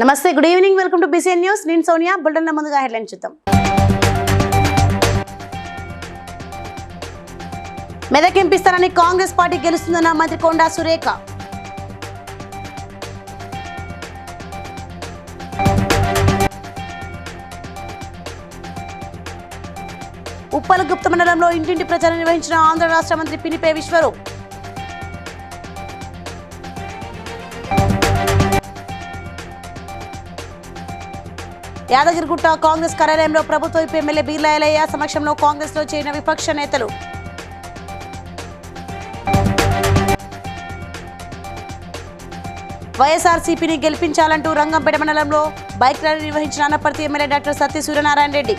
నమస్తే, good evening. Welcome to BCN news. నేను సోనియా. బులెటిన్ల ముందుగా హెడ్లైన్ చూద్దాం. మెదక్ ఎంపీ స్థానాన్ని కాంగ్రెస్ పార్టీ గెలుస్తుందన్న మంత్రి కొండా సురేఖ. ఉప్పలగుప్త మండలంలో ఇంటింటి ప్రచారం నిర్వహించిన ఆంధ్ర రాష్ట్ర మంత్రి పినిపే విశ్వరూప్. యాదగిరిగుట్ట కాంగ్రెస్ కార్యాలయంలో ప్రభుత్వ వైపు ఎమ్మెల్యే బీర్లా ఎలయ్య సమక్షంలో కాంగ్రెస్ లో చేరిన విపక్ష నేతలు. వైఎస్ఆర్సీపీని గెలిపించాలంటూ రంగంపేట మండలంలో బైక్ ర్యాలీ నిర్వహించిన అనపర్తి ఎమ్మెల్యే డాక్టర్ సత్య సూర్యనారాయణ రెడ్డి.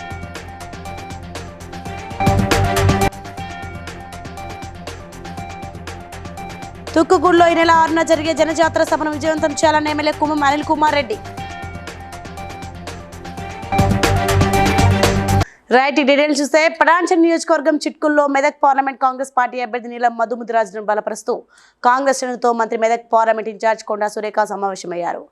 తుక్కుగూడలో ఈ నెల 6న జరిగే జనజాతర సభను విజయవంతం చేయాలని MLA Kummam Anil Kumar Reddy. Right, details చూస్తే పటాన్చెరు నియోజకవర్గం చిట్కుల్లో మెదక్ పార్లమెంట్ కాంగ్రెస్ పార్టీ అభ్యర్థి నీలం మధుముదిరాజును బలపరుస్తూ కాంగ్రెస్ శ్రేణులతో మంత్రి మెదక్ పార్లమెంట్ ఇన్ఛార్జ్ కొండా సురేఖ సమావేశమయ్యారు.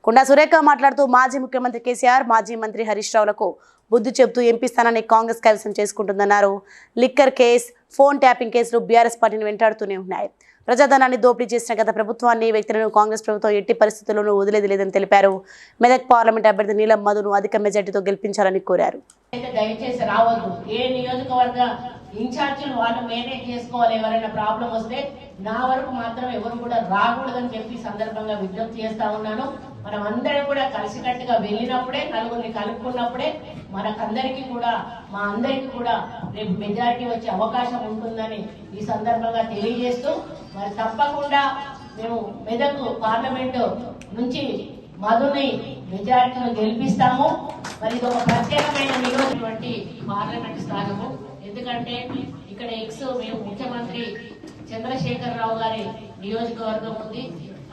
కొండా సురేఖ మాట్లాడుతూ మాజీ ముఖ్యమంత్రి కేసీఆర్, మాజీ మంత్రి హరీష్ రావులకు బుద్ధి చెబుతూ ఎంపీ స్థానాన్ని కాంగ్రెస్ కైవసం చేసుకుంటుందన్నారు. లిక్కర్ కేసు, ఫోన్ ట్యాపింగ్ కేసులు బీఆర్ఎస్ పార్టీని వెంటాడుతూనే ఉన్నాయి. ప్రజాధనాన్ని దోపిడీ చేసిన గత ప్రభుత్వాన్ని, వ్యక్తులను కాంగ్రెస్ ప్రభుత్వం ఎట్టి పరిస్థితుల్లోనూ వదిలేది లేదని తెలిపారు. మెదక్ పార్లమెంట్ అభ్యర్థి నీలం మధును అధిక మెజార్టీతో గెలిపించాలని కోరారు. దయచేసి రావద్దు. ఏ నియోజకవర్గ ఇన్ఛార్జీలు వాళ్ళు మేనేజ్ చేసుకోవాలి. ఎవరైనా ప్రాబ్లం వస్తే నా వరకు మాత్రం ఎవరు కూడా రాకూడదని చెప్పి సందర్భంగా విజ్ఞప్తి చేస్తా ఉన్నాను. మనం అందరం కూడా కలిసికట్టుగా వెళ్ళినప్పుడే, నలుగురిని కలుపుకున్నప్పుడే మనకందరికీ కూడా, మా అందరికీ కూడా రేపు మెజారిటీ వచ్చే అవకాశం ఉంటుందని ఈ సందర్భంగా తెలియజేస్తూ, మరి తప్పకుండా మేము మెదక్ పార్లమెంటు నుంచి మధుని మెజారిటీని గెలిపిస్తాము. మరి ఇది ఒక ప్రత్యేకమైన నియోజకవర్గం పార్లమెంట్ స్థానము. ఎందుకంటే ఇక్కడ మేము ముఖ్యమంత్రి చంద్రశేఖరరావు గారి నియోజకవర్గం ఉంది.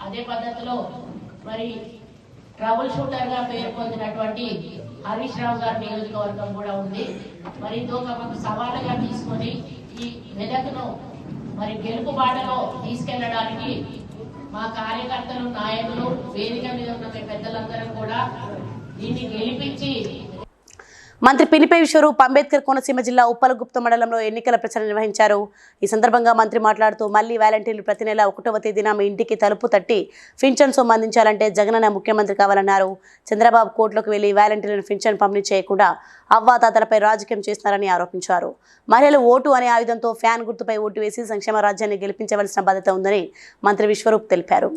అదే పద్ధతిలో మరి ట్రబుల్ షూటర్ గా పేరు పొందినటువంటి హరీష్ రావు గారి నియోజకవర్గం కూడా ఉంది. మరి ఇది ఒక మాకు సవాలుగా తీసుకొని ఈ మెదక్ను మరి గెలుపు బాటలో తీసుకెళ్లడానికి మా కార్యకర్తలు, నాయకులు, వేదిక మీద ఉన్న పెద్దలందరూ కూడా దీన్ని గెలిపించి. మంత్రి పినిపే విశ్వరూప్ అంబేద్కర్ కోనసీమ జిల్లా ఉప్పలగుప్త మండలంలో ఎన్నికల ప్రచారం నిర్వహించారు. ఈ సందర్భంగా మంత్రి మాట్లాడుతూ, మళ్లీ వాలంటీర్లు ప్రతి నెల 1వ తేదీన మీ ఇంటికి తలుపు తట్టి పింఛన్ సొమ్ము అందించాలంటే జగనన్న ముఖ్యమంత్రి కావాలన్నారు. చంద్రబాబు కోర్టులోకి వెళ్లి వాలంటీర్లను పింఛన్ పంపిణీ చేయకుండా అవ్వాతాతలపై రాజకీయం చేస్తున్నారని ఆరోపించారు. మహిళలు ఓటు అనే ఆయుధంతో ఫ్యాన్ గుర్తుపై ఓటు వేసి సంక్షేమ రాజ్యాన్ని గెలిపించవలసిన బాధ్యత ఉందని మంత్రి విశ్వరూప్ తెలిపారు.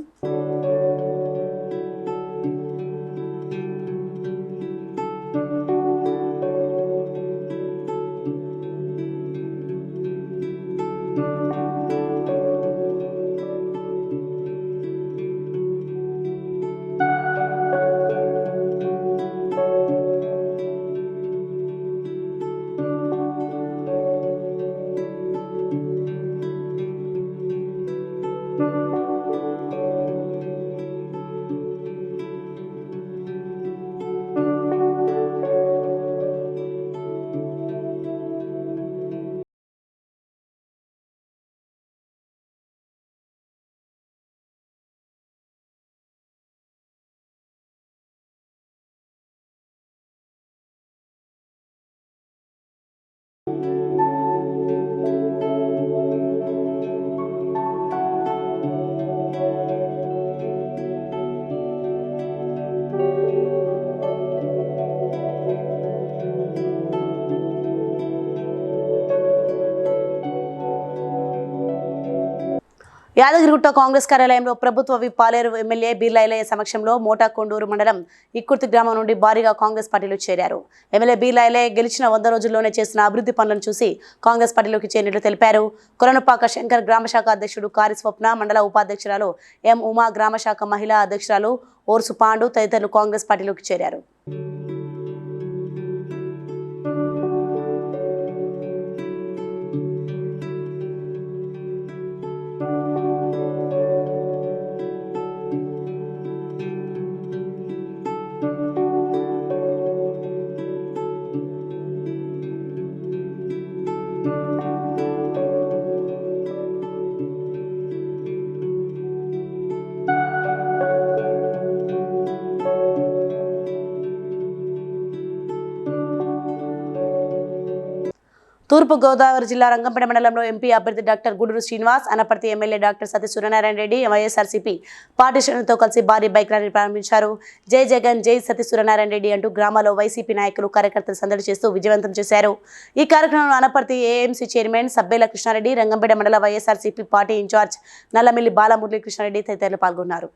యాదగిరిగుట్ట కాంగ్రెస్ కార్యాలయంలో ప్రభుత్వ విప్ పాలేరు ఎమ్మెల్యే బీర్లా ఎలయ్య సమక్షంలో మోటాకొండూరు మండలం ఇక్కుర్తి గ్రామం నుండి భారీగా కాంగ్రెస్ పార్టీలో చేరారు. ఎమ్మెల్యే బీర్లా ఎలయ్య గెలిచిన 100 రోజుల్లోనే చేసిన అభివృద్ధి పనులను చూసి కాంగ్రెస్ పార్టీలోకి చేరినట్లు తెలిపారు. కొలనుపాక శంకర్ గ్రామశాఖ అధ్యక్షుడు కారి స్వప్న, మండల ఉపాధ్యక్షురాలు ఎం ఉమా, గ్రామశాఖ మహిళా అధ్యక్షురాలు ఓర్సు పాండు తదితరులు కాంగ్రెస్ పార్టీలోకి చేరారు. తూర్పు గోదావరి జిల్లా రంగంపేట మండలంలో ఎంపీ అభ్యర్థి doctor Guduru Srinivas, Anaparthi MLA doctor Sathi Suryanarayana Reddy YSRCP party శ్రేణులతో కలిసి భారీ బైక్ ర్యాలీ ప్రారంభించారు. జై జగన్, జై సతీ సూర్యనారాయణ రెడ్డి అంటూ గ్రామాల్లో వైసీపీ నాయకులు కార్యకర్తలు సందడి చేస్తూ విజయవంతం చేశారు. ఈ కార్యక్రమంలో అనపర్తి ఏఎంసీ చైర్మన్ సబ్బేల కృష్ణారెడ్డి, రంగంపేట మండల వైఎస్ఆర్సీపీ పార్టీ ఇన్ఛార్జ్ నల్లమిల్లి బాలమురళీ కృష్ణారెడ్డి తదితరులు పాల్గొన్నారు.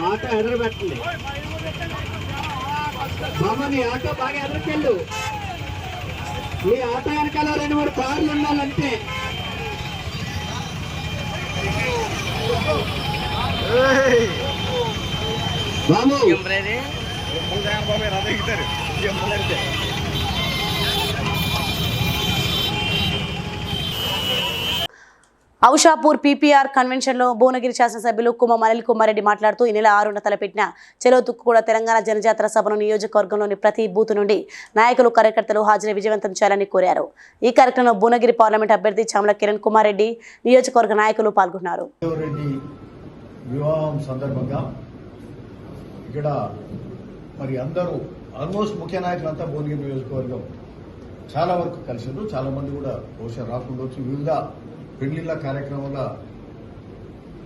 ఆటో ఎదురు పెట్టండి బామ్మని, ఆటో బాగా ఎదురుకెళ్ళు. ఈ ఆటో వెనకాల 2-3 కార్లు ఉండాలంటే. బాబు ఔషాపూర్ పీపీఆర్ కన్వెన్షన్లో భువనగిరి శాసనసభ్యులు కుమ్మ అనిల్ కుమార్ రెడ్డి మాట్లాడుతూ ఈ నెల 6న తలపెట్టిన చెలో తుక్కు కూడా తెలంగాణ జనజాతర సభను నియోజకవర్గంలోని ప్రతి బూత్ నుండి నాయకులు కార్యకర్తలు హాజరై విజయవంతం చేయాలని కోరారు. ఈ కార్యక్రమంలో భువనగిరి పార్లమెంట్ అభ్యర్థి చామల కిరణ్ కుమార్ రెడ్డి, నియోజకవర్గ నాయకులు పాల్గొన్నారు. వివాహం సందర్భంగా ఇక్కడ మరి అందరూ ఆల్మోస్ట్ ముఖ్య నాయకులంతా భువనగిరి నియోజకవర్గం చాలా వరకు కలిసారు. చాలా మంది కూడా బహుశా రాకుండొచ్చు, వివిధ పెళ్లిళ్ళ కార్యక్రమాల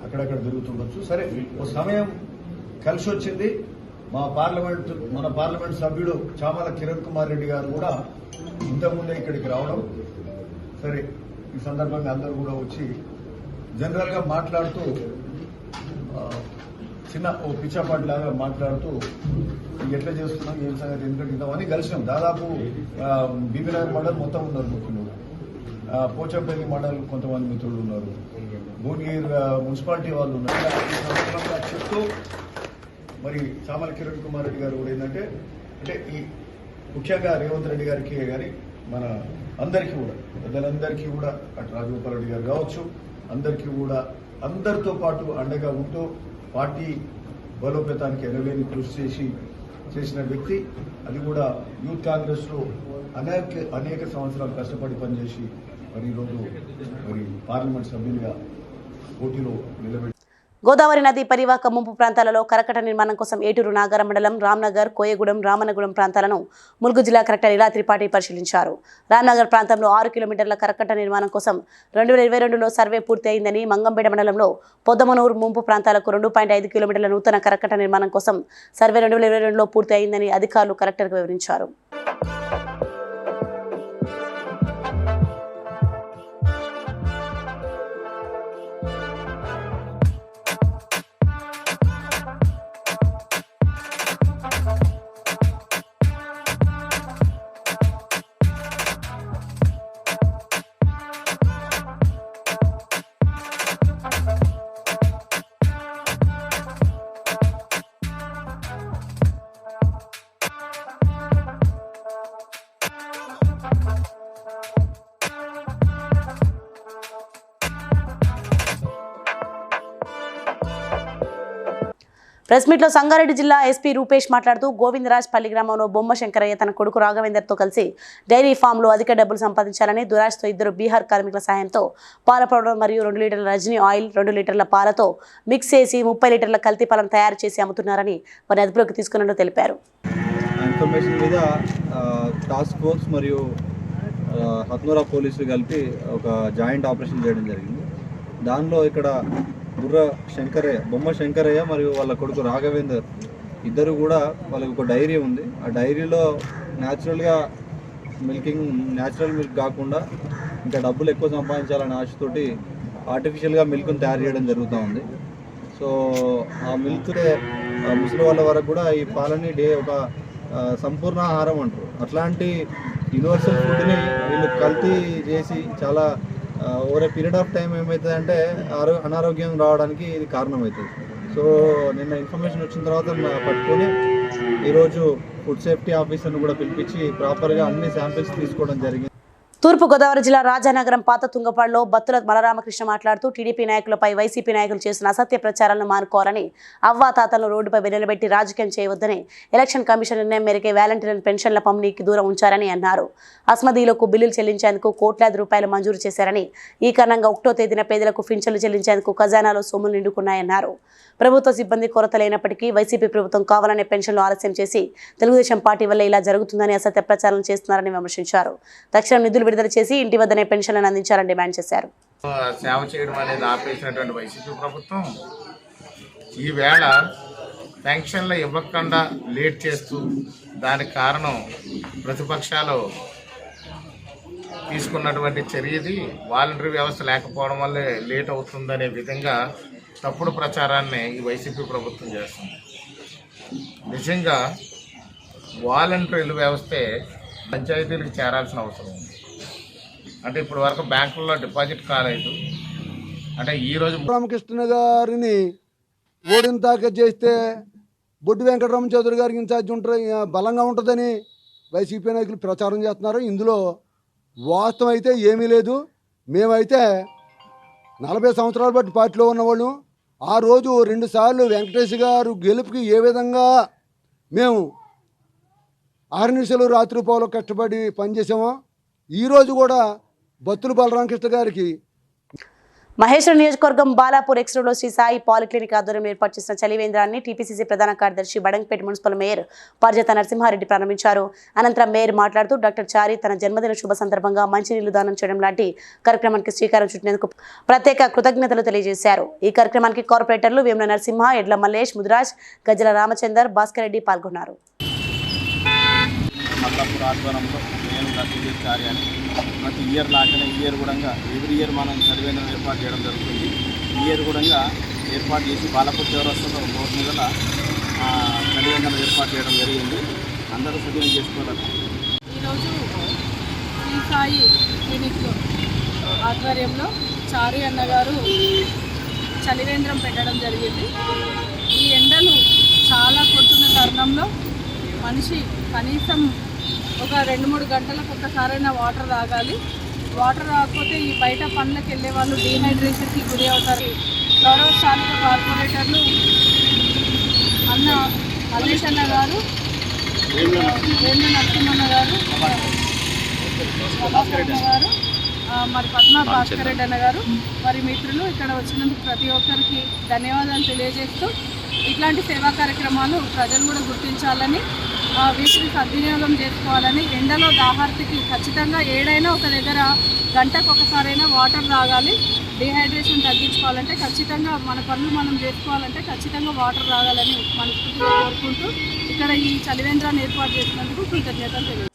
అక్కడక్కడ జరుగుతుండొచ్చు. సరే, ఓ సమయం కలిసి వచ్చింది. మన పార్లమెంట్ సభ్యుడు చామల కిరణ్ కుమార్ రెడ్డి గారు కూడా ఇంతకుముందే ఇక్కడికి రావడం, సరే ఈ సందర్భంగా అందరూ కూడా వచ్చి జనరల్ గా మాట్లాడుతూ చిన్న ఓ పిచ్చాపాటి లాగా మాట్లాడుతూ ఎట్లా చేస్తున్నాం, ఏం సంగతి, ఎందుకంటే ఇంతమంది కలిసినాం. దాదాపు బీబీనగర్ మండల్ మొత్తం ఉన్నారు మిత్రులు, పోచంపల్లి మండల్ కొంతమంది మిత్రులు ఉన్నారు, భువనగిరి మున్సిపాలిటీ వాళ్ళు ఉన్నారు. ఈ సందర్భంగా చెప్తూ మరి చామల కిరణ్ కుమార్ రెడ్డి గారు కూడా ఏంటంటే ఈ ముఖ్యంగా రేవంత్ రెడ్డి గారికి కానీ మన అందరికీ కూడా పెద్దలందరికీ కూడా అటు రాజగోపాల్ రెడ్డి గారు కావచ్చు, అందరికీ కూడా అందరితో పాటు అండగా ఉంటూ పార్టీ బలోపేతానికి ఎనలేని కృషి చేసిన వ్యక్తి. అది కూడా యూత్ కాంగ్రెస్ లో అనేక సంవత్సరాలు కష్టపడి పనిచేసి మరి ఈరోజు మరి పార్లమెంట్ సభ్యులుగా పోటీలో నిలబెట్టి గోదావరి నది పరివాహక ముంపు ప్రాంతాలలో కరకట్ట నిర్మాణం కోసం ఏటూరు నాగర మండలం రామ్నగర్, కోయగూడెం, రామనగూడెం ప్రాంతాలను ములుగు జిల్లా కలెక్టర్ ఇలా త్రిపాఠి పరిశీలించారు. రామ్నగర్ ప్రాంతంలో 6 కిలోమీటర్ల కరకట్ట నిర్మాణం కోసం 2022లో సర్వే పూర్తి అయిందని, మంగంపేట మండలంలో పొద్దమనూరు ముంపు ప్రాంతాలకు 2.5 కిలోమీటర్ల నూతన కరకట్ట నిర్మాణం కోసం సర్వే 2022లో పూర్తి అయిందని అధికారులు కలెక్టర్కు వివరించారు. ప్రెస్ మీట్లో సంగారెడ్డి జిల్లా ఎస్పీ రూపేష్ మాట్లాడుతూ గోవిందరాజ్ పల్లి గ్రామంలో బొమ్మ శంకరయ్య తన కొడుకు రాఘవేందర్తో కలిసి డైరీ ఫామ్లో అధిక డబ్బులు సంపాదించాలని దురాశతో 2 బీహార్ కార్మికుల సాయంతో పాల పౌడర్ మరియు 2 లీటర్ల రజనీ ఆయిల్ 2 లీటర్ల పాలతో మిక్స్ చేసి 30 లీటర్ల కల్తీ పాలను తయారు చేసి అమ్ముతున్నారని వారిని అదుపులోకి తీసుకున్నట్లు తెలిపారు. ఇన్ఫర్మేషన్ మీద టాస్క్ ఫోర్స్ మరియు హత్నూరా పోలీసులు కలిపి ఒక జాయింట్ ఆపరేషన్ చేయడం జరిగింది. దానిలో ఇక్కడ బొమ్మ శంకరయ్య మరియు వాళ్ళ కొడుకు రాఘవేందర్ ఇద్దరు కూడా వాళ్ళకి ఒక డైరీ ఉంది. ఆ డైరీలో న్యాచురల్ మిల్క్ కాకుండా ఇంకా డబ్బులు ఎక్కువ సంపాదించాలనే ఆశతోటి ఆర్టిఫిషియల్గా మిల్క్ని తయారు చేయడం జరుగుతూ ఉంది. సో ఆ మిల్క్ ముసలి వాళ్ళ వరకు కూడా ఈ పాలని ఒక సంపూర్ణ ఆహారం అంటారు. అట్లాంటి యూనివర్సల్ ఫుడ్ని వీళ్ళు కల్తీ చేసి చాలా over a period of time ఏమవుతుందంటే అనారోగ్యం రావడానికి ఇది కారణమవుతుంది. సో నిన్న ఇన్ఫర్మేషన్ వచ్చిన తర్వాత పట్టుకొని ఈరోజు ఫుడ్ సేఫ్టీ ఆఫీసర్ను కూడా పిలిపించి ప్రాపర్గా అన్ని శాంపిల్స్ తీసుకోవడం జరిగింది. తూర్పుగోదావరి జిల్లా రాజానగరం పాత తుంగపాడులో బత్తుల బలరామకృష్ణ మాట్లాడుతూ టీడీపీ నాయకులపై వైసీపీ నాయకులు చేసిన అసత్య ప్రచారాలను మానుకోవాలని అవ్వాతాతలను రోడ్డుపై వెనులబెట్టి రాజకీయం చేయవద్దని ఎలక్షన్ కమిషన్ నిర్ణయం మేరకే వాలంటీర్లను పెన్షన్ల పంపిణీకి దూరం ఉంచారని అన్నారు. అస్మదీలకు బిల్లులు చెల్లించేందుకు కోట్లాది రూపాయలు మంజూరు చేశారని ఈ కారణంగా 1వ తేదీన పేదలకు పింఛన్లు చెల్లించేందుకు ఖజానాలో సొమ్ములు నిండుకున్నాయన్నారు. ప్రభుత్వ సిబ్బంది కొరత లేనప్పటికీ వైసీపీ ప్రభుత్వం కావాలనే పెన్షన్లు ఆలస్యం చేసి తెలుగుదేశం పార్టీ వల్ల ఇలా జరుగుతుందని అసత్య ప్రచారం చేస్తున్నారని విమర్శించారు. తక్షణం నిధులు విడుదల చేసి ఇంటి వద్దనే పెన్షన్లను అందించాలని డిమాండ్ చేశారు. సేవ చేయడం అనేది ఆపేసినటువంటి వైసీపీ ప్రభుత్వం ఈవేళ పెన్షన్లు ఇవ్వకుండా లేట్ చేస్తూ దానికి కారణం ప్రతిపక్షాలు తీసుకున్నటువంటి చర్యది వాలంటరీ వ్యవస్థ లేకపోవడం వల్లే లేట్ అవుతుందనే విధంగా తప్పుడు ప్రచారాన్ని ఈ వైసీపీ ప్రభుత్వం చేస్తుంది. నిజంగా వాలంటరీల వ్యవస్థే పంచాయతీలకు చేరాల్సిన అవసరం ఉంది. అంటే ఇప్పుడు వరకు బ్యాంకుల్లో డిపాజిట్ కాలేదు. అంటే ఈరోజు రామకృష్ణ గారిని ఓడిన దాకా చేస్తే బొడ్డు వెంకటరామ చౌదరి గారికి ఇన్ఛార్జ్ ఉంటుంది, బలంగా ఉంటుందని వైసీపీ నాయకులు ప్రచారం చేస్తున్నారు. ఇందులో వాస్తవం అయితే ఏమీ లేదు. మేమైతే 40 సంవత్సరాల బట్టి పార్టీలో ఉన్నవాళ్ళు. ఆ రోజు 2 సార్లు వెంకటేష్ గారు గెలుపుకి ఏ విధంగా మేము ఆర్నిశలు రాత్రి పోలో కష్టపడి పనిచేసామో ఈరోజు కూడా బత్తుల బలరామకృష్ణ గారికి మహేశ్వరం నియోజకవర్గం బాలాపూర్ ఎక్స్ రోడ్లో శ్రీ సాయి పాలిక్లినిక్ ఆధ్వర్యంలో ఏర్పాటు చేసిన చలివేంద్రాన్ని టీపీసీసీ ప్రధాన కార్యదర్శి బడంగపేట మున్సిపల్ మేయర్ పార్జత నరసింహారెడ్డి ప్రారంభించారు. అనంతరం మేయర్ మాట్లాడుతూ డాక్టర్ చారి తన జన్మదిన శుభ సందర్భంగా మంచినీళ్లు దానం చేయడం లాంటి కార్యక్రమానికి శ్రీకారం చుట్టినందుకు ప్రత్యేక కృతజ్ఞతలు తెలియజేశారు. ఈ కార్యక్రమానికి కార్పొరేటర్లు వేముల నరసింహ, ఎడ్ల మల్లేష్, ముదిరాజ్, గజ్జల రామచందర్, భాస్కర్ రెడ్డి పాల్గొన్నారు. ప్రతి ఇయర్ లాగానే ఈ ఇయర్ కూడా ఎవ్రీ ఇయర్ మనం చలివేంద్రం ఏర్పాటు చేయడం జరుగుతుంది. ఈ ఇయర్ కూడా ఏర్పాటు చేసి బాలాపూర్ చౌరస్తాలో రోడ్డు మీద చలివేంద్రం ఏర్పాటు చేయడం జరిగింది. అందరూ సద్వినియోగం చేసుకోవాలి. ఈరోజు శ్రీ సాయి క్లినిక్ ఆధ్వర్యంలో చారి అన్నగారు చలివేంద్రం పెట్టడం జరిగింది. ఈ ఎండలు చాలా కొట్టున్న తరుణంలో మనిషి కనీసం ఒక 2-3 గంటలకు ఒక్కసారైనా వాటర్ తాగాలి. వాటర్ రాకపోతే ఈ బయట పనులకు వెళ్ళే వాళ్ళు డీహైడ్రేషన్కి గురి అవుతారు. గౌరవ స్థానిక కార్పొరేటర్లు అన్న మల్లేష్ అన్న గారు, వేముల నరసింహన్న గారు, గారు మరి పద్మ భాస్కర్ రెడ్డి అన్న గారు, మరి మిత్రులు ఇక్కడ వచ్చినందుకు ప్రతి ఒక్కరికి ధన్యవాదాలు తెలియజేస్తూ ఇట్లాంటి సేవా కార్యక్రమాలు ప్రజలు కూడా గుర్తించాలని, వీటిని సద్వినియోగం చేసుకోవాలని, ఎండలో దాహార్తికి ఖచ్చితంగా ఏడైనా ఒక దగ్గర గంటకు ఒకసారైనా వాటర్ తాగాలి. డిహైడ్రేషన్ తగ్గించుకోవాలంటే ఖచ్చితంగా మన పనులు మనం చేసుకోవాలంటే ఖచ్చితంగా వాటర్ తాగాలని మనస్ఫూర్తిగా కోరుకుంటూ ఇక్కడ ఈ చలివేంద్రాన్ని ఏర్పాటు చేసినందుకు కృతజ్ఞతలు తెలియజేస్తాను.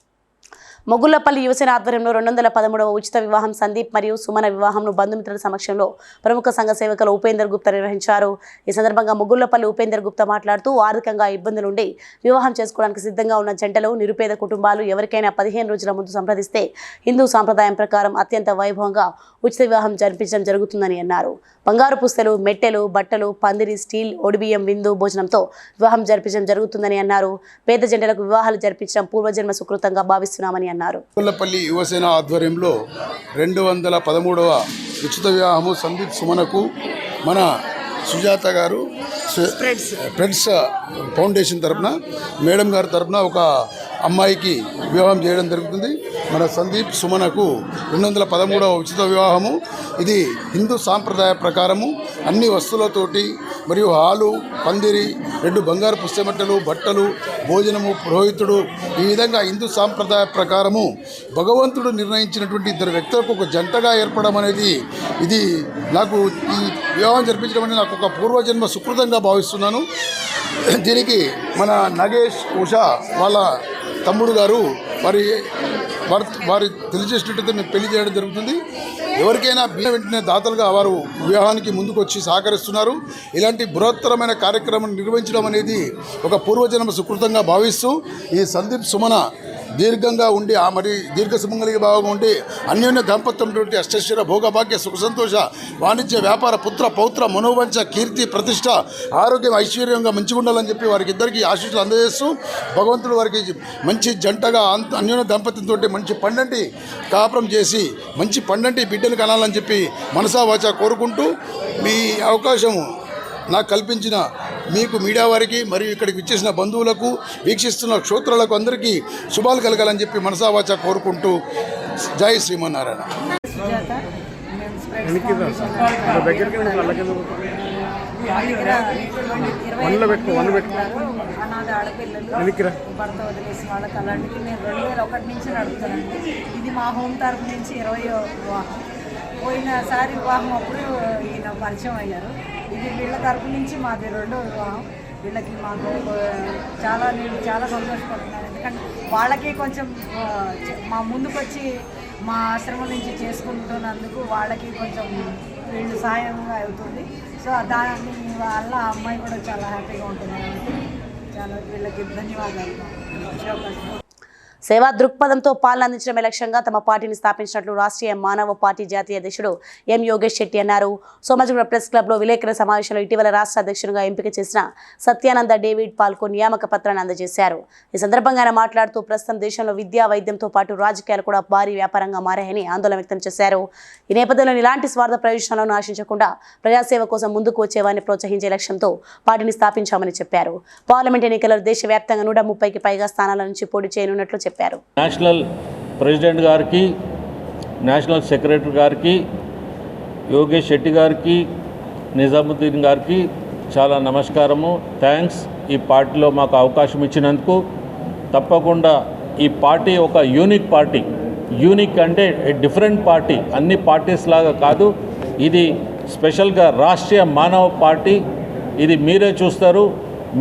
మొగుళ్లపల్లి యువసేన ఆధ్వర్యంలో 213వ ఉచిత వివాహం సందీప్ మరియు సుమన వివాహంను బంధుమిత్రుల సమక్షంలో ప్రముఖ సంఘ సేవకులు ఉపేందర్ గుప్తా నిర్వహించారు. ఈ సందర్భంగా మొగుళ్లపల్లి ఉపేందర్ గుప్తా మాట్లాడుతూ ఆర్థికంగా ఇబ్బందులుండి వివాహం చేసుకోవడానికి సిద్ధంగా ఉన్న జంటలు, నిరుపేద కుటుంబాలు ఎవరికైనా 15 రోజుల ముందు సంప్రదిస్తే హిందూ సాంప్రదాయం ప్రకారం అత్యంత వైభవంగా ఉచిత వివాహం జరిపించడం జరుగుతుందని అన్నారు. బంగారు పుస్తలు, మెట్టెలు, బట్టలు, పందిరి, స్టీల్, ఒడిబియ్యం, విందు, భోజనంతో వివాహం జరిపించడం జరుగుతుందని అన్నారు. పేద జంటలకు వివాహాలు జరిపించడం పూర్వజన్మ సుకృతంగా భావిస్తున్నామని అన్నారు. మొగుళ్లపల్లి యువసేన ఆధ్వర్యంలో 213వ ఉచిత వివాహము సందీప్ సుమనకు మన సుజాత గారు ఫ్రెండ్స్ ఫౌండేషన్ తరఫున మేడం గారి తరఫున ఒక అమ్మాయికి వివాహం చేయడం జరుగుతుంది. మన సందీప్ సుమనకు 213వ ఉచిత వివాహము. ఇది హిందూ సాంప్రదాయ ప్రకారము అన్ని వస్తువులతోటి మరియు హాలు, పందిరి, 2 బంగారు పుస్తమెట్టలు, బట్టలు, భోజనము, పురోహితుడు, ఈ విధంగా హిందూ సాంప్రదాయ ప్రకారము భగవంతుడు నిర్ణయించినటువంటి 2 వ్యక్తులకు ఒక జంటగా ఏర్పడడం అనేది ఇది నాకు ఈ వివాహం జరిపించడం అనేది నాకు ఒక పూర్వజన్మ సుకృతంగా భావిస్తున్నాను. దీనికి మన నగేష్ ఉషా వాళ్ళ తమ్ముడు గారు వారి తెలియజేసినట్టు పెళ్లి చేయడం జరుగుతుంది. ఎవరికైనా వెంటనే దాతలుగా వారు వివాహానికి ముందుకు వచ్చి సహకరిస్తున్నారు. ఇలాంటి బృహత్తరమైన కార్యక్రమం నిర్వహించడం అనేది ఒక పూర్వజన్మ సుకృతంగా భావిస్తూ ఈ సందీప్ సుమన దీర్ఘంగా ఉండి మరి దీర్ఘ సుమంగళిగా భాగంగా ఉండి అన్యోన్య దాంపత్యంతో అష్టైశ్వర్య భోగభాగ్య సుఖ సంతోష వాణిజ్య వ్యాపార పుత్ర పౌత్ర మనోవంచ కీర్తి ప్రతిష్ట ఆరోగ్యం ఐశ్వర్యంగా మంచిగా ఉండాలని చెప్పి వారికి ఇద్దరికి ఆశీస్సులు అందజేస్తూ భగవంతుడు వారికి మంచి జంటగా అన్యోన్య దాంపత్యంతో మంచి పండంటి కాపురం చేసి మంచి పండంటి బిడ్డను కనాలని చెప్పి మనసా వాచా కోరుకుంటూ మీ అవకాశం నాకు కల్పించిన మీకు మీడియా వారికి మరియు ఇక్కడికి విచ్చేసిన బంధువులకు వీక్షిస్తున్న శ్రోతలకు అందరికీ శుభాలు కలగాలని చెప్పి మనసా వాచా కోరుకుంటూ జై శ్రీమన్నారాయణ. అనాథ ఆడపిల్లలు భర్త వదిలేసిన వాళ్ళకి అలాంటివి నేను 2001 నుంచి నడుపుతానండి. ఇది మా హోమ్ తరఫు నుంచి 20వ వివాహం. పోయినసారి వివాహం అప్పుడు ఈయన పరిచయం అయ్యారు. ఇది వీళ్ళ తరఫు నుంచి మాది 2వ వివాహం. వీళ్ళకి మాకు నేను చాలా సంతోషపడుతున్నాను. ఎందుకంటే వాళ్ళకి కొంచెం మా ముందుకు వచ్చి మా ఆశ్రమం నుంచి చేసుకుంటున్నందుకు వాళ్ళకి కొంచెం వీళ్ళు సహాయంగా అవుతుంది. సో దాని వల్ల అమ్మాయి కూడా చాలా హ్యాపీగా ఉంటుంది. చాలా వీళ్ళకి ధన్యవాదాలు. సేవా దృక్పథంతో పాలన అందించడమే లక్ష్యంగా తమ పార్టీని స్థాపించినట్లు రాష్ట్రీయ మానవ పార్టీ జాతీయ అధ్యక్షుడు ఎం యోగేష్ శెట్టి అన్నారు. సోమాజిగూడ ప్రెస్ క్లబ్లో విలేకరుల సమావేశంలో ఇటీవల రాష్ట్ర అధ్యక్షునిగా ఎంపిక చేసిన సత్యానంద డేవిడ్ పాల్కు నియామక పత్రాన్ని అందజేశారు. ఈ సందర్భంగా ఆయన మాట్లాడుతూ ప్రస్తుతం దేశంలో విద్యా వైద్యంతో పాటు రాజకీయాలు కూడా భారీ వ్యాపారంగా మారాయని ఆందోళన వ్యక్తం చేశారు. ఈ నేపథ్యంలో ఇలాంటి స్వార్థ ప్రయోజనాలను ఆశించకుండా ప్రజాసేవ కోసం ముందుకు వచ్చేవారిని ప్రోత్సహించే లక్ష్యంతో పార్టీని స్థాపించామని చెప్పారు. పార్లమెంట్ ఎన్నికల్లో దేశవ్యాప్తంగా 130కి పైగా స్థానాల నుంచి పోటీ చేయనున్నట్లు చెప్పారు. నేషనల్ ప్రెసిడెంట్ గారికి, నేషనల్ సెక్రటరీ గారికి, యోగేష్ శెట్టి గారికి, నిజాముద్దీన్ గారికి చాలా నమస్కారము. థ్యాంక్స్ ఈ పార్టీలో మాకు అవకాశం ఇచ్చినందుకు. తప్పకుండా ఈ పార్టీ ఒక యూనిక్ పార్టీ. యూనిక్ అంటే డిఫరెంట్ పార్టీ, అన్ని పార్టీస్ లాగా కాదు. ఇది స్పెషల్గా రాష్ట్రీయ మానవ పార్టీ. ఇది మీరే చూస్తారు.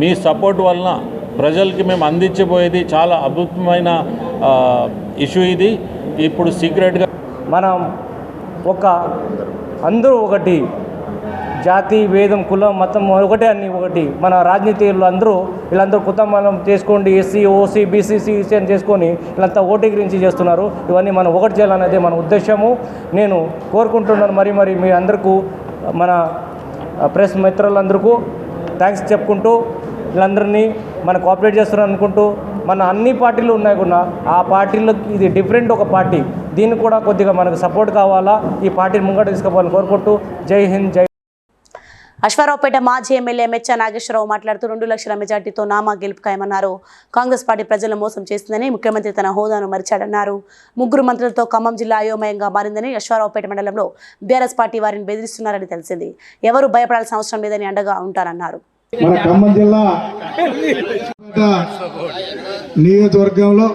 మీ సపోర్ట్ వలన ప్రజలకి మేము అందించబోయేది చాలా అద్భుతమైన ఇష్యూ. ఇది ఇప్పుడు సీక్రెట్గా మనం అందరూ ఒకటి, జాతి వేదం కులం మతం ఒకటే అన్ని ఒకటి. మన రాజనీతిలో వీళ్ళందరూ కుటుంబం చేసుకోండి, ఎస్సీ ఓసీ బీసీ సిసి అని చేసుకొని వీళ్ళంతా ఓటీ గురించి చేస్తున్నారు. ఇవన్నీ మనం ఒకటి చేయాలనేదే మన ఉద్దేశము. నేను కోరుకుంటున్నాను మరి మీ అందరికీ, మన ప్రెస్ మిత్రులందరికీ థ్యాంక్స్ చెప్పుకుంటూ, వీళ్ళందరినీ మన కోఆపరేట్ చేస్తున్నారు అనుకుంటూ, మన అన్ని పార్టీలు ఉన్నాయి కూడా ఆ పార్టీలకు ఇది డిఫరెంట్ ఒక పార్టీ. దీన్ని కూడా కొద్దిగా మనకు సపోర్ట్ కావాలా. ఈ పార్టీని ముంగట తీసుకోవాలని కోరుకుంటూ జై హింద్, జై. అశ్వారావుపేట మాజీ ఎమ్మెల్యే మెచ్చా నాగేశ్వరరావు మాట్లాడుతూ 2 లక్షల మెజార్టీతో నామా గెలుపు ఖాయమన్నారు. కాంగ్రెస్ పార్టీ ప్రజలను మోసం చేస్తుందని, ముఖ్యమంత్రి తన హోదాను మరిచాడన్నారు. 3 మంత్రులతో ఖమ్మం జిల్లా అయోమయంగా మారిందని, అశ్వారావుపేట మండలంలో బీఆర్ఎస్ పార్టీ వారిని బెదిరిస్తున్నారని తెలిసింది. ఎవరు భయపడాల్సిన అవసరం లేదని అండగా ఉంటారన్నారు. మన ఖమ్మం జిల్లా నియోజకవర్గంలో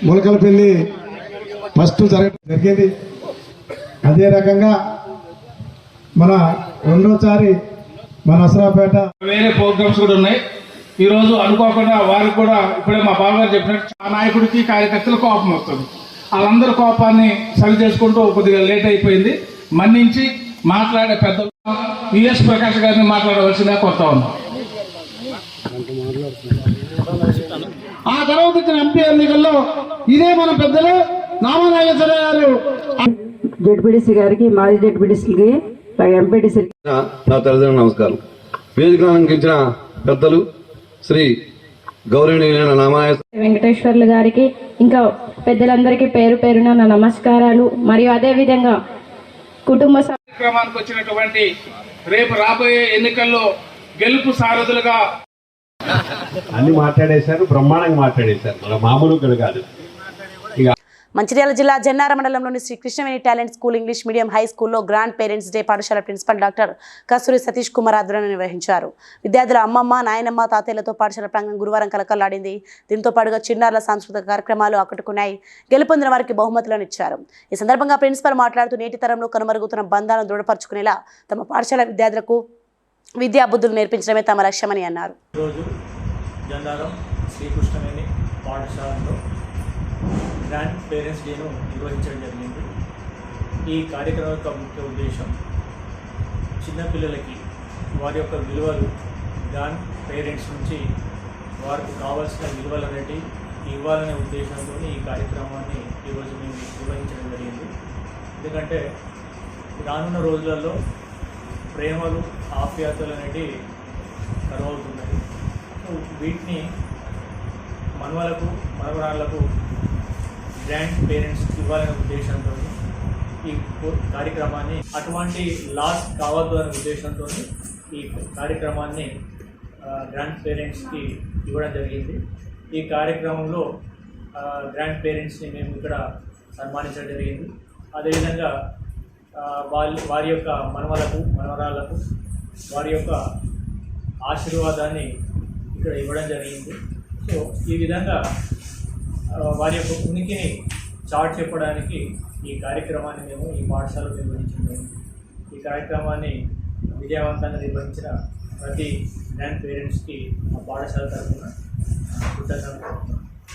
ములకలపల్లి ఫస్ట్ జరిగేది. అదే రకంగా మన రెండోసారి మన అశ్వారావుపేట వేరే ప్రోగ్రామ్స్ కూడా ఉన్నాయి. ఈరోజు అనుకోకుండా వారికి కూడా ఇప్పుడే మా బావగారు చెప్పినట్టు ఆ నాయకుడికి కార్యకర్తలు కోపం వస్తుంది. వాళ్ళందరూ కోపాన్ని సరి చేసుకుంటూ కొద్దిగా లేట్ అయిపోయింది. మన్నించి మాట్లాడే పెద్ద విఎస్ ప్రకాష్ గారిని మాట్లాడవలసిందిగా కోరుతా ఉన్నాం. ఆ తర్వాత వచ్చిన ఎంపీ ఎన్నికల్లో ఇదే మన పెద్దలు నామనాగేశ్వర గారు జెడ్పీటీసీ గారికి, మాజీ జెడ్పీటీసీకి, ఎంపీటీసీ నా తల్లిదండ్రులు నమస్కారం. వేదికను అలంకరించిన పెద్దలు శ్రీ గౌరవనీయులైన నామనాగేశ్వర వెంకటేశ్వర్లు గారికి, ఇంకా పెద్దలందరికీ పేరు పేరున నా నమస్కారాలు. మరియు అదే విధంగా కుటుంబ కార్యక్రమానికి వచ్చినటువంటి రేపు రాబోయే ఎన్నికల్లో గెలుపు సారథులుగా అన్ని మాట్లాడేశారు, బ్రహ్మాండంగా మాట్లాడేశారు, మామూలుగా కాదు. మంచిర్యాల జిల్లా జన్నార మండలంలోని Sri Krishnaveni talent school English medium high స్కూల్లో గ్రాండ్ పేరెంట్స్ డే పాఠశాల ప్రిన్సిపల్ డాక్టర్ కస్తూరి సతీష్ కుమార్ ఆధ్వర్యంలో నిర్వహించారు. విద్యార్థుల అమ్మమ్మ, నాయనమ్మ, తాతయ్యలతో పాఠశాల ప్రాంగణం గురువారం కలకల్లాడింది. దీంతో పాటుగా చిన్నారుల సాంస్కృతిక కార్యక్రమాలు ఆకట్టుకున్నాయి. గెలుపొందిన వారికి బహుమతులను ఇచ్చారు. ఈ సందర్భంగా ప్రిన్సిపల్ మాట్లాడుతూ నేటి తరంలో కనుమరుగుతున్న బంధాలను దృఢపరచుకునేలా తమ పాఠశాల విద్యార్థులకు విద్యా బుద్ధులు నేర్పించడమే తమ లక్ష్యమని అన్నారు. గ్రాండ్ పేరెంట్స్ డేను నిర్వహించడం జరిగింది. ఈ కార్యక్రమం యొక్క ముఖ్య ఉద్దేశం చిన్నపిల్లలకి వారి యొక్క విలువలు గ్రాండ్ పేరెంట్స్ నుంచి వారికి కావాల్సిన విలువలు అనేవి ఇవ్వాలనే ఉద్దేశంతో ఈ కార్యక్రమాన్ని ఈరోజు మేము నిర్వహించడం జరిగింది. ఎందుకంటే రానున్న రోజులలో ప్రేమలు ఆప్యాయతలు అనేవి కరువవుతున్నాయి. వీటిని మనవలకు మనవరాళ్లకు గ్రాండ్ పేరెంట్స్ ఇవ్వాలనే ఉద్దేశంతో ఈ కార్యక్రమాన్ని, అటువంటి లాస్ కావద్దు అనే ఉద్దేశంతో ఈ కార్యక్రమాన్ని గ్రాండ్ పేరెంట్స్కి ఇవ్వడం జరిగింది. ఈ కార్యక్రమంలో గ్రాండ్ పేరెంట్స్ని మేము ఇక్కడ సన్మానించడం జరిగింది. అదేవిధంగా వారి యొక్క మనవలకు మనవరాళ్లకు వారి యొక్క ఆశీర్వాదాన్ని ఇక్కడ ఇవ్వడం జరిగింది. సో ఈ విధంగా వారి యొక్క ఉనికిని చాటి చెప్పడానికి ఈ కార్యక్రమాన్ని మేము ఈ పాఠశాలలో నిర్వహించడం. ఈ కార్యక్రమాన్ని విజయవంతంగా నిర్వహించిన ప్రతి గ్రాండ్ పేరెంట్స్కి మా పాఠశాల తరఫున కృతజ్ఞతలు.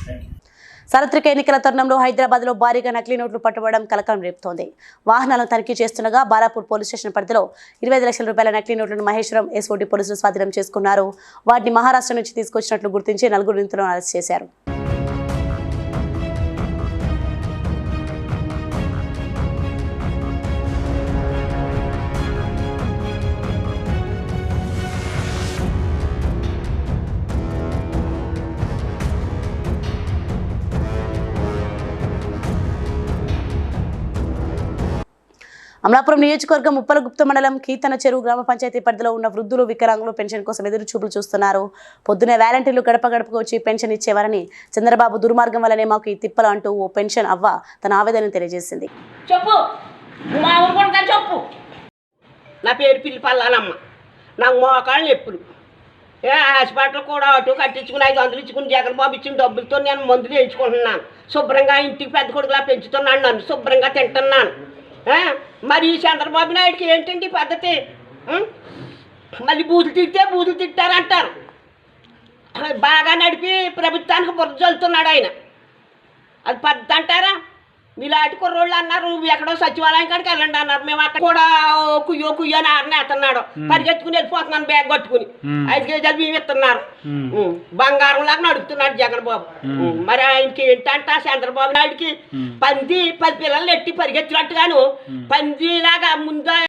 Thank you. సార్వత్రిక ఎన్నికల తరుణంలో హైదరాబాద్లో భారీగా నకిలీ నోట్లు పట్టుబడడం కలకలం రేపుతోంది. వాహనాలను తనిఖీ చేస్తుండగా బాలాపూర్ పోలీస్ స్టేషన్ పరిధిలో 25 లక్షల రూపాయల నకిలీ నోట్లను మహేశ్వరం ఎస్ఓటీ పోలీసులు స్వాధీనం చేసుకున్నారు. వాటిని మహారాష్ట్ర నుంచి తీసుకొచ్చినట్లు గుర్తించి 4 నిందితులను అరెస్ట్ చేశారు. అమలాపురం నియోజకవర్గం ఉప్పలగుప్త మండలం కీర్తన చెరువు గ్రామ పంచాయతీ పరిధిలో ఉన్న వృద్ధులు వికలాంగులు పెన్షన్ కోసం ఎదురు చూపులు చూస్తున్నారు. పొద్దునే వాలంటీర్లు గడప గడపకు వచ్చి పెన్షన్ ఇచ్చేవారని, చంద్రబాబు దుర్మార్గం వల్లనే మాకు ఈ తిప్పలు అంటూ ఓ పెన్షన్ అవ్వ తన ఆవేదనను తెలియజేసింది. చెప్పు, మా ఊరు కొడుకా చెప్పు. నా పేరు పిల్లిపల్లానమ్మ. నాకు మోకాళ్ళు ఎప్పుడు హాస్పిటల్ కూడా అటు కట్టించుకుని 500 ఇచ్చుకుని జగన్ బాబు ఇచ్చిన డబ్బులతో నేను మందులు వేయించుకుంటున్నాను. శుభ్రంగా ఇంటికి పెద్ద కొడుకులా పెంచుతున్నాను, నన్ను శుభ్రంగా తింటున్నాను. మరి చంద్రబాబు నాయుడికి ఏంటండి పద్ధతి? మళ్ళీ బూతులు తిట్టారంటారు. బాగా నడిపి ప్రభుత్వానికి బుర్ర చల్లుతున్నాడు ఆయన. అది పద్ధతి అంటారా? మీలాంటి కుర్రోళ్ళు అన్నారు ఎక్కడో సచివాలయం కాడికి వెళ్ళండి అన్నారు. మేము అక్కడ కూడా కుయ్యో అని ఆరనేస్తున్నాడు. పరిగెత్తుకుని వెళ్ళిపోతున్నాను బ్యాగ్ కట్టుకుని. 5 కేజీలు బియ్యం ఇస్తున్నారు. బంగారం లాగా నడుపుతున్నాడు జగన్ బాబు. మరి ఆయనకి ఏంటంట చంద్రబాబు నాయుడికి 10 పిల్లలు ఎట్టి పరిగెత్తినట్టుగాను పందిలాగా ముందు.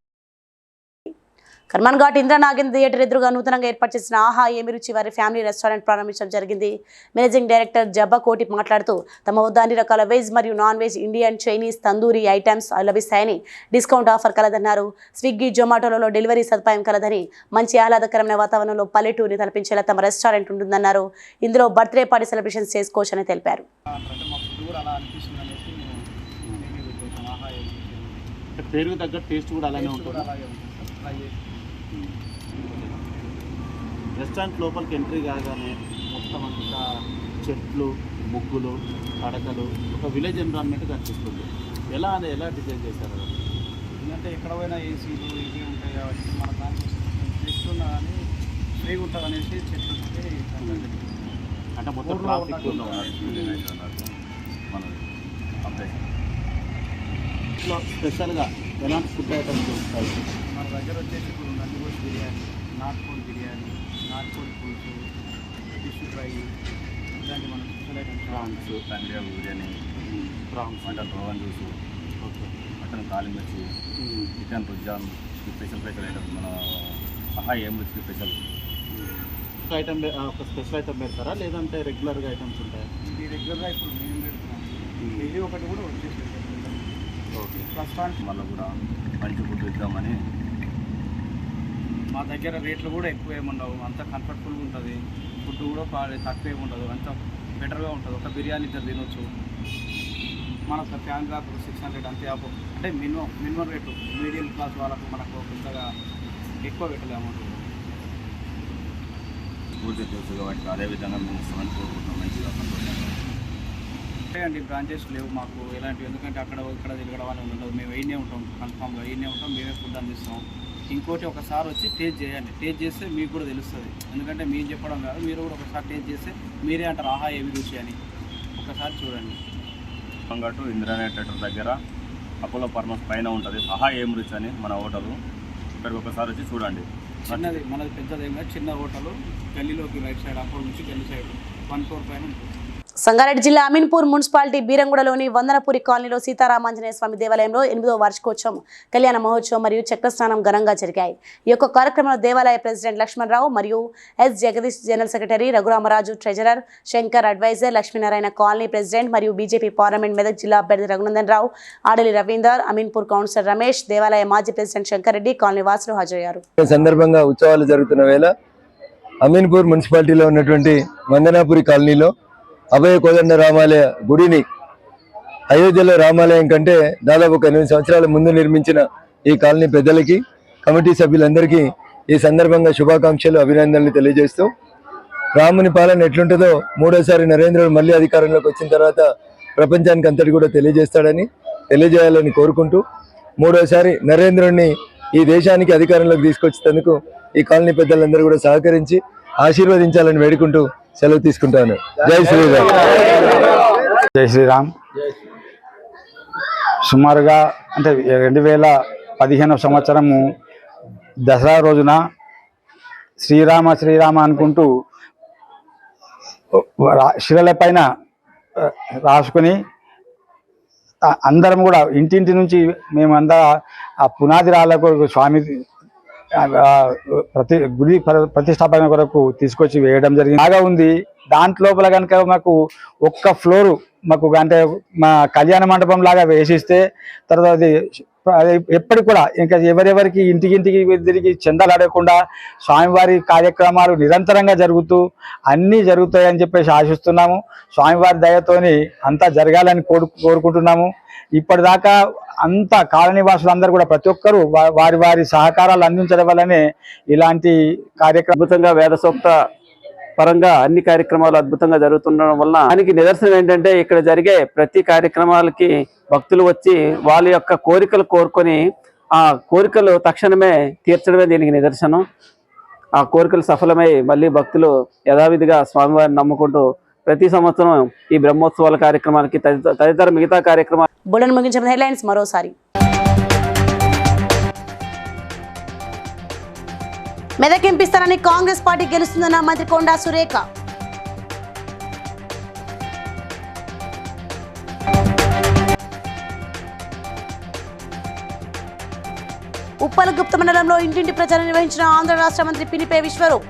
కర్మన్ ఘాట్ ఇందిరా నాగేంద్ర థియేటర్ ఎదురుగా నూతనంగా ఏర్పాటు చేసిన ఆహా ఏమి రుచి వారి ఫ్యామిలీ రెస్టారెంట్ ప్రారంభించడం జరిగింది. మేనేజింగ్ డైరెక్టర్ జబ్బా కోటి మాట్లాడుతూ తమ వద్ద అన్ని రకాల వెజ్ మరియు non veg, Indian, Chinese, tandoori items లభిస్తాయని, డిస్కౌంట్ ఆఫర్ కలదన్నారు. స్విగ్గీ, జొమాటోలలో డెలివరీ సదుపాయం కలదని, మంచి ఆహ్లాదకరమైన వాతావరణంలో పల్లెటూరిని తలపించేలా తమ రెస్టారెంట్ ఉంటుందన్నారు. ఇందులో బర్త్డే పార్టీ సెలబ్రేషన్స్ చేసుకోవచ్చని తెలిపారు. పేరుకు తగ్గ టేస్ట్ కూడా అలానే ఉంటుంది. రెస్టారెంట్ లోపలికి ఎంట్రీ కాగానే మొత్తం అంతా చెట్లు, ముగ్గులు, కడకలు, ఒక విలేజ్ ఎన్విరాన్మెంట్ కనిపిస్తుంది. ఎలా డిజైన్ చేశారు? ఎందుకంటే ఎక్కడ పోయినా ఏసీలు ఇవి ఉంటాయి కాబట్టి మన దానికి చేస్తున్నా కానీ ఫ్రీగా ఉంటుంది అనేసి చెట్లు అంటే మొత్తం ట్రాఫిక్ ఇంట్లో స్పెషల్గా ఎలాంటి ఫుడ్ ఐటమ్స్ ఉంటాయి? మన దగ్గర వచ్చేసి ఇప్పుడు నందిగోష్ బిర్యానీ, నాటుకోడి బిర్యానీ, నాటుకోడి పులుసు, ఫిష్ ఫ్రై, ఇలాంటి మన స్పెషల్ ఐటమ్స్. ప్రాన్స్, తండ్రి బిర్యానీ, ప్రాన్స్, మటన్ రోగన్ జ్యూసు, ఓకే, మటన్ కాలిమిర్చి, చికెన్ రుజ్జాన్, స్పెషల్ ఐటమ్స్. మన ఆహా ఏం రుచి స్పెషల్ ఒక ఐటమ్, ఒక స్పెషల్ ఐటమ్ పెడతారా లేదంటే రెగ్యులర్గా ఐటమ్స్ ఉంటాయా? ఇది రెగ్యులర్గా ఇప్పుడు మేము పెడుతున్నాం. ఇది ఒకటి కూడా వచ్చేసి ఓకే. ప్రస్తుతానికి మళ్ళీ కూడా మంచి ఫుడ్ ఇద్దామని. మా దగ్గర రేట్లు కూడా ఎక్కువ ఏముండవు, అంత కంఫర్టబుల్గా ఉంటుంది. ఫుడ్ కూడా తక్కువ ఏమి ఉండదు, అంత బెటర్గా ఉంటుంది. ఒక బిర్యానీ ఇద్దరు తినొచ్చు. మన ఫ్యాన్ కాకు 600 అంతే. అంటే మినిమం రేటు మీడియం క్లాస్ వాళ్ళకు మనకు పెద్దగా ఎక్కువ పెట్టలే అమౌంట్. పూర్తి తెలుసు కాబట్టి అదేవిధంగా మేము ఇస్తామని కోరుకుంటున్నాం. మంచిగా అండి బ్రాంచెస్ లేవు మాకు ఎలాంటివి, ఎందుకంటే అక్కడ ఇక్కడ తిరగడం అని ఉండదు. మేము వేయనే ఉంటాం, కన్ఫామ్గా వేయనే ఉంటాం, మేమే ఫుడ్ అందిస్తాం. ఇంకోటి ఒకసారి వచ్చి టేస్ట్ చేయండి. టేస్ట్ చేస్తే మీకు కూడా తెలుస్తుంది. ఎందుకంటే మీరు చెప్పడం కాదు, మీరు కూడా ఒకసారి టేస్ట్ చేస్తే మీరే అంటారు ఆహా ఏమి రుచి అని. ఒకసారి చూడండి. గట్టు ఇందిరా థియేటర్ దగ్గర అపోలో ఫార్మర్స్ పైన ఉంటుంది ఆహా ఏం రుచి అని మన హోటలు. ఇక్కడికి ఒకసారి వచ్చి చూడండి. చిన్నది మనది పెద్దది ఏం కాదు, చిన్న హోటలు, గల్లీలోకి రైట్ సైడ్ అపోలో నుంచి గల్లీ సైడ్ 1 floor పైన ఉంటుంది. సంగారెడ్డి జిల్లా అమీన్పూర్ మున్సిపాలిటీ బీరంగూడలోని వందనపురి కాలనీలో సీతారామాంజనేయ స్వామి దేవాలయంలో 8వ వార్షికోత్సవం కళ్యాణ మహోత్సవం మరియు చక్రస్నానం ఘనంగా జరిగాయి. ఈ యొక్క కార్యక్రమంలో దేవాలయ ప్రెసిడెంట్ లక్ష్మణరావు మరియు S Jagadish general secretary, Raghuramaraju treasurer, Shankar advisor, Lakshminarayana colony president మరియు బీజేపీ పార్లమెంట్ మెదక్ జిల్లా అభ్యర్థి రఘునందన్ రావు, ఆడలి రవీందర్, అమీన్పూర్ కౌన్సిలర్ రమేష్, దేవాలయ మాజీ ప్రెసిడెంట్ శంకర్ రెడ్డి, కాలనీ వాసులు హాజరయ్యారు. సందర్భంగా ఉత్సవాలు జరుగుతున్న వేళ అమీన్పూర్ మున్సిపాలిటీలో ఉన్నటువంటి వందనాపురి కాలనీలో అభయ కోదండ రామాలయ గుడిని అయోధ్యలో రామాలయం కంటే దాదాపు 8 సంవత్సరాల ముందు నిర్మించిన ఈ కాలనీ పెద్దలకి, కమిటీ సభ్యులందరికీ ఈ సందర్భంగా శుభాకాంక్షలు, అభినందనలు తెలియజేస్తూ రాముని పాలన ఎట్లుంటుందో మూడోసారి నరేంద్రుడు మళ్ళీ అధికారంలోకి వచ్చిన తర్వాత ప్రపంచానికి అంతటి కూడా తెలియజేయాలని కోరుకుంటూ మూడోసారి నరేంద్రుడిని ఈ దేశానికి అధికారంలోకి తీసుకొచ్చేందుకు ఈ కాలనీ పెద్దలందరూ కూడా సహకరించి ఆశీర్వదించాలని వేడుకుంటూ సెలవు తీసుకుంటాను. జై శ్రీరామ్. జై శ్రీరామ్. సుమారుగా అంటే 2015 సంవత్సరము దసరా రోజున శ్రీరామ అనుకుంటూ శిలల పైన రాసుకొని అందరం కూడా ఇంటింటి నుంచి మేమంతా ఆ పునాది రాళ్ళ కొరకు స్వామి గుడి ప్రతిష్టాపన కొరకు తీసుకొచ్చి వేయడం జరిగింది. బాగా ఉంది. దాంట్లోపల కనుక మాకు ఒక్క ఫ్లోరు మాకు అంటే మా కళ్యాణ మండపం లాగా వేసిస్తే తర్వాత అది ఎప్పటికి కూడా ఇంకా ఎవరెవరికి ఇంటికి తిరిగి చందాలు అడగకుండా స్వామివారి కార్యక్రమాలు నిరంతరంగా జరుగుతూ అన్నీ జరుగుతాయని చెప్పేసి ఆశిస్తున్నాము. స్వామివారి దయతోని అంతా జరగాలని కోరుకుంటున్నాము. ఇప్పటిదాకా అంతా కాలనీవాసులందరూ కూడా ప్రతి ఒక్కరూ వారి సహకారాలు అందించడం వల్లనే ఇలాంటి కార్యక్రమం అద్భుతంగా వేద సూక్త పరంగా అన్ని కార్యక్రమాలు అద్భుతంగా జరుగుతుండడం వల్ల దానికి నిదర్శనం ఏంటంటే ఇక్కడ జరిగే ప్రతి కార్యక్రమాలకి భక్తులు వచ్చి వాళ్ళ యొక్క కోరికలు కోరుకొని ఆ కోరికలు తక్షణమే తీర్చడమే దీనికి నిదర్శనం. ఆ కోరికలు సఫలమై మళ్ళీ భక్తులు యథావిధిగా స్వామివారిని నమ్ముకుంటూ ప్రతి సంవత్సరం ఈ బ్రహ్మోత్సవాల కార్యక్రమాలకి తదితర మిగతా కార్యక్రమాలు. బులెటిన్ ముగించిన హెడ్లైన్స్ మరోసారి. మెదక్ ఎంపీ స్థానాన్ని కాంగ్రెస్ పార్టీ గెలుస్తుందన్న మంత్రి కొండా సురేఖ. ఉప్పలగుప్త మండలంలో ఇంటింటి ప్రచారం నిర్వహించిన ఆంధ్ర రాష్ట్ర మంత్రి పినిపే విశ్వరూప్.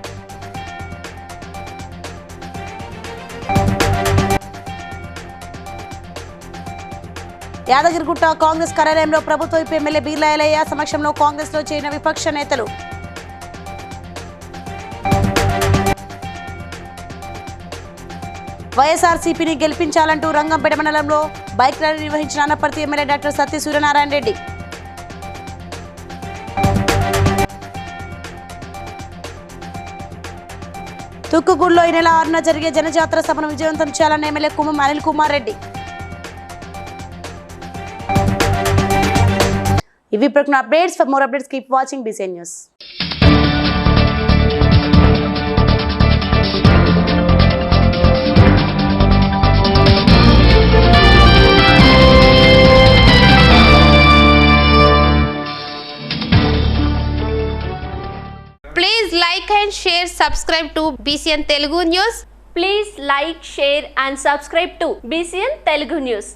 యాదగిరిగుట్ట కాంగ్రెస్ కార్యాలయంలో ప్రభుత్వ వైపు ఎమ్మెల్యే బీర్లా ఎలయ్య సమక్షంలో కాంగ్రెస్ లో చేరిన విపక్ష నేతలు. వైఎస్ఆర్సీపీని గెలిపించాలంటూ రంగంపేట మండలంలో బైక్ ర్యాలీ నిర్వహించిన అనపర్తి ఎమ్మెల్యే డాక్టర్ సత్య సూర్యనారాయణ రెడ్డి. తుక్కుగూడలో ఈ నెల 6న జరిగే జనజాతర సభను విజయవంతం చేయాలన్న ఎమ్మెల్యే కుమ్మం అనిల్ కుమార్ రెడ్డి. ఇవి ప్రకటన updates. For more updates keep watching BCN News. Please like and share, subscribe to BCN Telugu News. Please like, share and subscribe to BCN Telugu News.